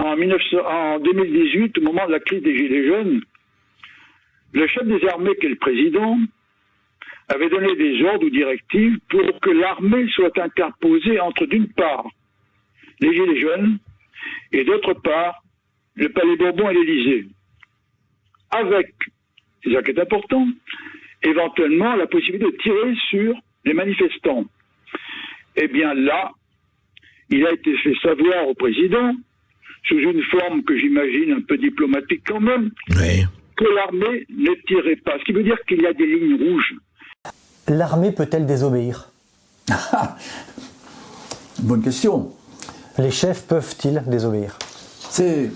En 2018, au moment de la crise des Gilets jaunes, le chef des armées, qui est le président, avait donné des ordres ou directives pour que l'armée soit interposée entre, d'une part, les Gilets jaunes et d'autre part, le Palais Bourbon et l'Élysée. Avec, c'est ça qui est important, éventuellement la possibilité de tirer sur les manifestants. Eh bien là, il a été fait savoir au président, sous une forme que j'imagine un peu diplomatique quand même, Oui. que l'armée ne tirait pas. Ce qui veut dire qu'il y a des lignes rouges. L'armée peut-elle désobéir? Bonne question. Les chefs peuvent-ils désobéir? C'est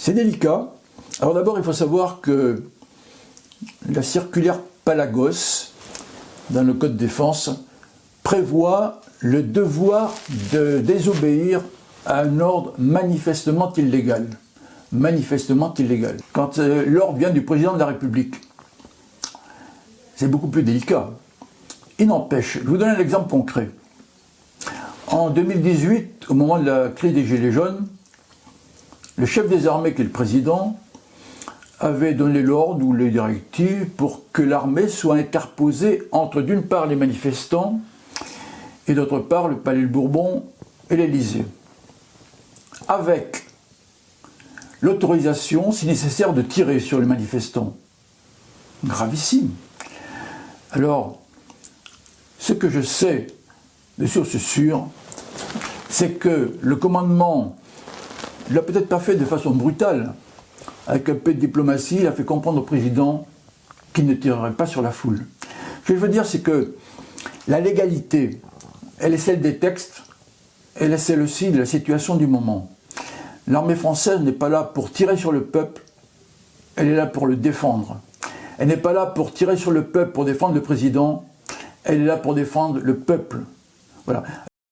délicat. Alors d'abord, il faut savoir que la circulaire Palagos, dans le Code de défense, prévoit le devoir de désobéir à un ordre manifestement illégal. Manifestement illégal. Quand l'ordre vient du président de la République, c'est beaucoup plus délicat. Il n'empêche, je vous donne un exemple concret. En 2018, au moment de la crise des Gilets jaunes, le chef des armées, qui est le président, avait donné l'ordre ou les directives pour que l'armée soit interposée entre, d'une part, les manifestants et d'autre part, le Palais Bourbon et l'Élysée. Avec l'autorisation, si nécessaire, de tirer sur les manifestants. Gravissime. Alors, ce que je sais de source sûre, c'est que le commandement ne l'a peut-être pas fait de façon brutale. Avec un peu de diplomatie, il a fait comprendre au président qu'il ne tirerait pas sur la foule. Ce que je veux dire, c'est que la légalité, elle est celle des textes, elle est celle aussi de la situation du moment. L'armée française n'est pas là pour tirer sur le peuple, elle est là pour le défendre. Elle n'est pas là pour tirer sur le peuple, pour défendre le président, elle est là pour défendre le peuple. Voilà.